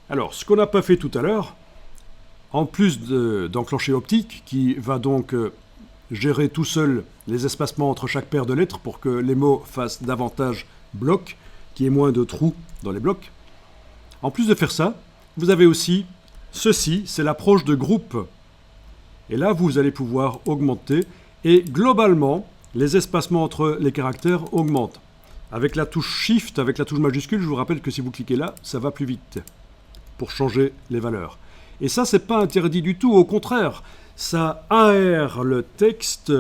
Alors, ce qu'on n'a pas fait tout à l'heure, en plus d'enclencher Optic, qui va donc gérer tout seul les espacements entre chaque paire de lettres pour que les mots fassent davantage blocs, qu'il y ait moins de trous dans les blocs. En plus de faire ça, vous avez aussi ceci, c'est l'approche de groupe. Et là, vous allez pouvoir augmenter et globalement, les espacements entre les caractères augmentent. Avec la touche Shift, avec la touche majuscule, je vous rappelle que si vous cliquez là, ça va plus vite pour changer les valeurs. Et ça, c'est pas interdit du tout, au contraire, ça aère le texte.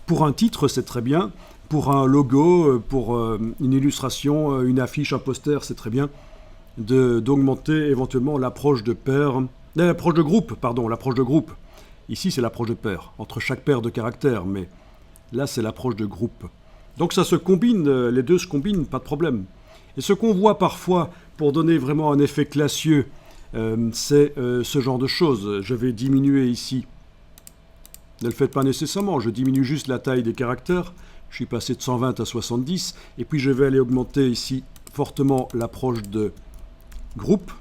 Pour un titre, c'est très bien. Pour un logo, pour une illustration, une affiche, un poster, c'est très bien d'augmenter éventuellement l'approche de paire, l'approche de groupe, pardon, l'approche de groupe. Ici, c'est l'approche de paire, entre chaque paire de caractères, mais là, c'est l'approche de groupe. Donc ça se combine, les deux se combinent, pas de problème. Et ce qu'on voit parfois, pour donner vraiment un effet classieux, c'est ce genre de choses. Je vais diminuer ici. Ne le faites pas nécessairement, je diminue juste la taille des caractères. Je suis passé de 120 à 70. Et puis je vais aller augmenter ici fortement l'approche de groupe.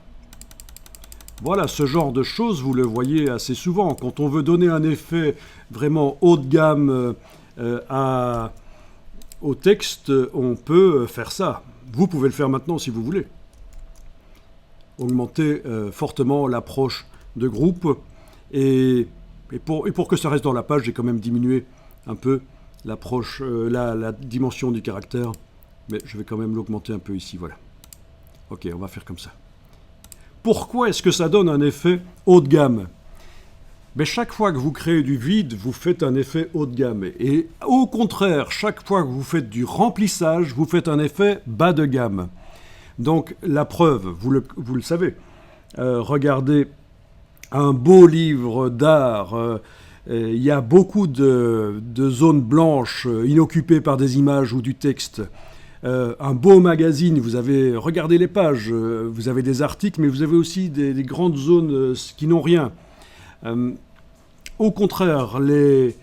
Voilà, ce genre de choses, vous le voyez assez souvent. Quand on veut donner un effet vraiment haut de gamme au texte, on peut faire ça. Vous pouvez le faire maintenant si vous voulez. Augmenter fortement l'approche de groupe. Et pour que ça reste dans la page, j'ai quand même diminué un peu l'approche, la dimension du caractère. Mais je vais quand même l'augmenter un peu ici, voilà. Ok, on va faire comme ça. Pourquoi est-ce que ça donne un effet haut de gamme ? Mais chaque fois que vous créez du vide, vous faites un effet haut de gamme. Et au contraire, chaque fois que vous faites du remplissage, vous faites un effet bas de gamme. Donc la preuve, vous le savez, regardez un beau livre d'art, il y a beaucoup de zones blanches inoccupées par des images ou du texte. Un beau magazine, vous avez, regardez les pages, vous avez des articles, mais vous avez aussi des grandes zones qui n'ont rien. Au contraire, les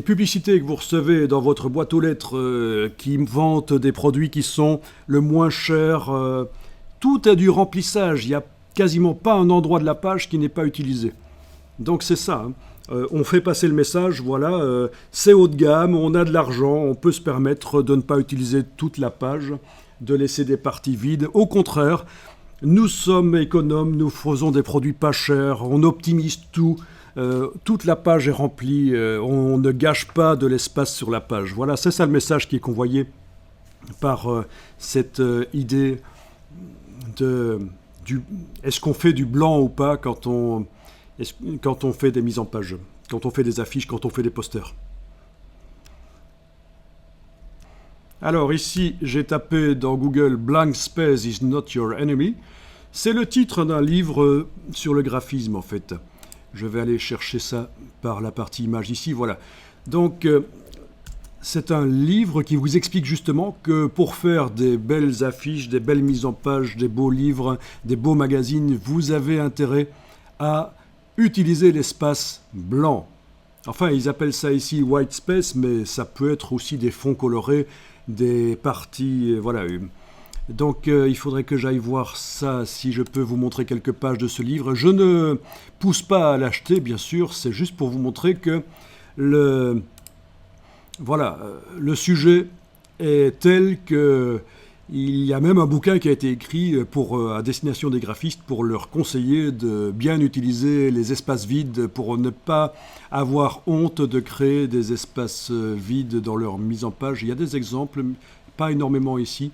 publicités que vous recevez dans votre boîte aux lettres qui vantent des produits qui sont le moins chers, tout a du remplissage. Il n'y a quasiment pas un endroit de la page qui n'est pas utilisé. Donc c'est ça. On fait passer le message, voilà, c'est haut de gamme, on a de l'argent, on peut se permettre de ne pas utiliser toute la page, de laisser des parties vides. Au contraire, nous sommes économes, nous faisons des produits pas chers, on optimise tout. Toute la page est remplie, on ne gâche pas de l'espace sur la page. Voilà, c'est ça le message qui est convoyé par cette idée de est-ce qu'on fait du blanc ou pas quand on fait des mises en page, quand on fait des affiches, quand on fait des posters. Alors ici, j'ai tapé dans Google « Blank space is not your enemy ». C'est le titre d'un livre sur le graphisme en fait. Je vais aller chercher ça par la partie image ici, voilà. Donc, c'est un livre qui vous explique justement que pour faire des belles affiches, des belles mises en page, des beaux livres, des beaux magazines, vous avez intérêt à utiliser l'espace blanc. Enfin, ils appellent ça ici white space, mais ça peut être aussi des fonds colorés, des parties, voilà. Donc il faudrait que j'aille voir ça, si je peux vous montrer quelques pages de ce livre. Je ne pousse pas à l'acheter, bien sûr, c'est juste pour vous montrer que le sujet est tel que il y a même un bouquin qui a été écrit à destination des graphistes pour leur conseiller de bien utiliser les espaces vides pour ne pas avoir honte de créer des espaces vides dans leur mise en page. Il y a des exemples, pas énormément ici.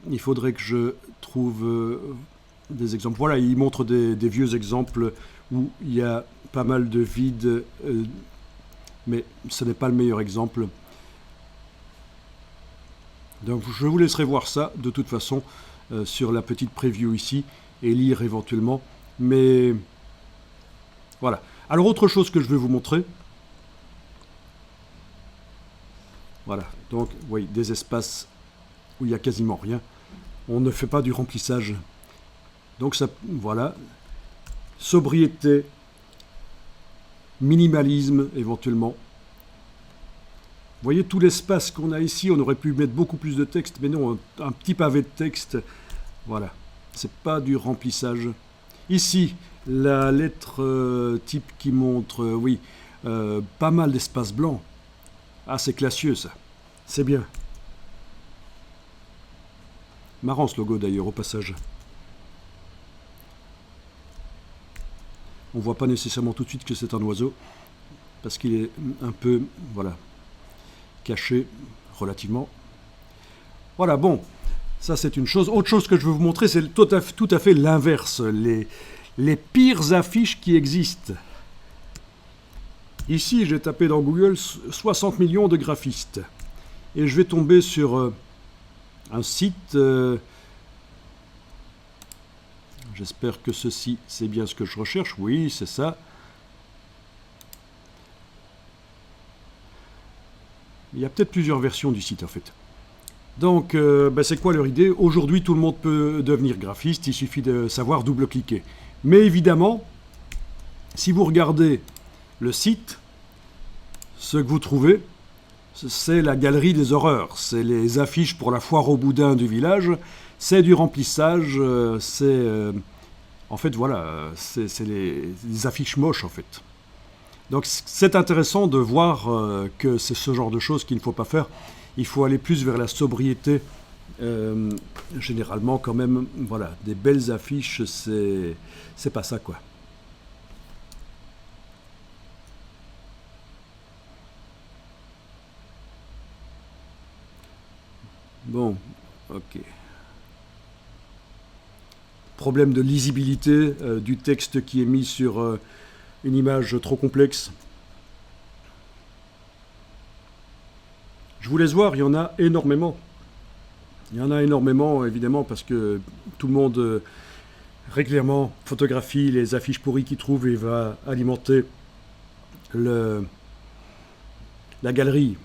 Il faudrait que je trouve des exemples. Voilà, il montre des vieux exemples où il y a pas mal de vide, mais ce n'est pas le meilleur exemple. Donc je vous laisserai voir ça de toute façon sur la petite preview ici et lire éventuellement. Mais voilà. Alors autre chose que je vais vous montrer. Voilà, donc oui, des espaces où il n'y a quasiment rien. On ne fait pas du remplissage. Donc ça, voilà. Sobriété, minimalisme éventuellement. Vous voyez tout l'espace qu'on a ici, on aurait pu mettre beaucoup plus de texte, mais non, un petit pavé de texte. Voilà. C'est pas du remplissage. Ici, la lettre type qui montre, oui, pas mal d'espace blanc. Ah, c'est classieux ça. C'est bien. Marrant ce logo d'ailleurs, au passage. On voit pas nécessairement tout de suite que c'est un oiseau, parce qu'il est un peu, voilà, caché relativement. Voilà, bon, ça c'est une chose. Autre chose que je veux vous montrer, c'est tout à fait l'inverse, les pires affiches qui existent. Ici, j'ai tapé dans Google 60 millions de graphistes. Et je vais tomber sur un site... J'espère que ceci, c'est bien ce que je recherche. Oui, c'est ça. Il y a peut-être plusieurs versions du site, en fait. Donc, c'est quoi leur idée? Aujourd'hui, tout le monde peut devenir graphiste. Il suffit de savoir double-cliquer. Mais évidemment, si vous regardez le site, ce que vous trouvez, c'est la galerie des horreurs. C'est les affiches pour la foire au boudin du village. C'est du remplissage, en fait, voilà, c'est les affiches moches, en fait. Donc, c'est intéressant de voir que c'est ce genre de choses qu'il ne faut pas faire. Il faut aller plus vers la sobriété. Généralement, quand même, voilà, des belles affiches, c'est pas ça, quoi. Bon, ok. Problème de lisibilité du texte qui est mis sur une image trop complexe. Je vous laisse voir, il y en a énormément. Il y en a énormément, évidemment, parce que tout le monde régulièrement photographie les affiches pourries qu'il trouve et va alimenter la galerie.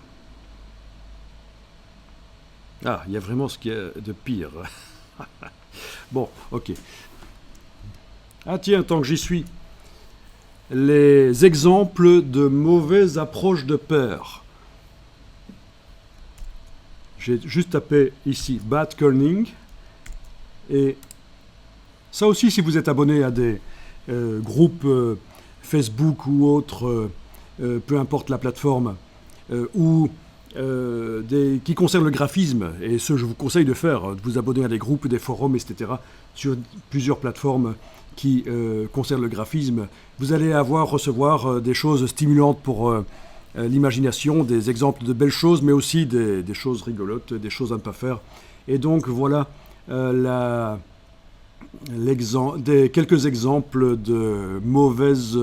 Ah, il y a vraiment ce qu'il y a de pire. Bon, ok. Ah tiens, tant que j'y suis. Les exemples de mauvaises approches de peur. J'ai juste tapé ici bad kerning. Et ça aussi, si vous êtes abonné à des groupes Facebook ou autres, peu importe la plateforme, ou qui concernent le graphisme, et ce je vous conseille de faire, de vous abonner à des groupes, des forums, etc., sur plusieurs plateformes qui concernent le graphisme, vous allez recevoir des choses stimulantes pour l'imagination, des exemples de belles choses, mais aussi des choses rigolotes, des choses à ne pas faire. Et donc voilà quelques exemples de mauvaises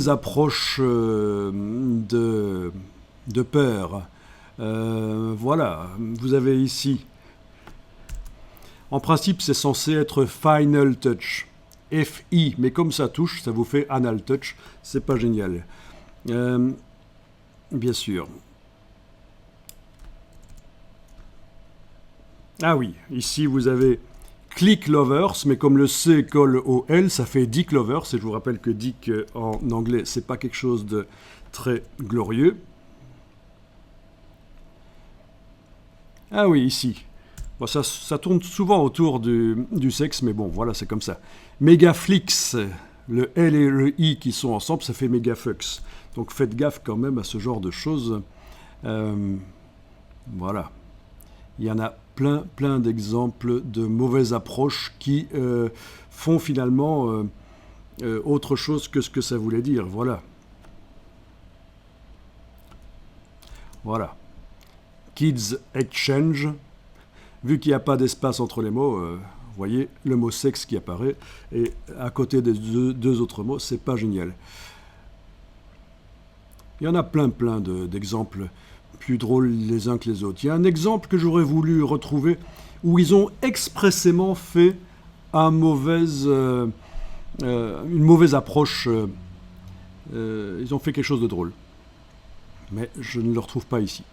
approches de peur. Voilà, vous avez ici. En principe, c'est censé être Final Touch. FI, mais comme ça touche, ça vous fait Anal Touch. C'est pas génial. Bien sûr. Ah oui, ici vous avez Click Lovers, mais comme le C colle au L, ça fait Dick Lovers. Et je vous rappelle que Dick en anglais, c'est pas quelque chose de très glorieux. Ah oui, ici. Bon, ça tourne souvent autour du sexe, mais bon, voilà, c'est comme ça. Megaflix, le L et le I qui sont ensemble, ça fait Megafux. Donc faites gaffe quand même à ce genre de choses. Voilà. Il y en a plein d'exemples de mauvaises approches qui font finalement autre chose que ce que ça voulait dire. Voilà. Voilà. Kids Exchange. Vu qu'il n'y a pas d'espace entre les mots, vous voyez le mot sexe qui apparaît, et à côté des deux autres mots, c'est pas génial. Il y en a plein d'exemples plus drôles les uns que les autres. Il y a un exemple que j'aurais voulu retrouver où ils ont expressément fait une mauvaise approche. Ils ont fait quelque chose de drôle. Mais je ne le retrouve pas ici.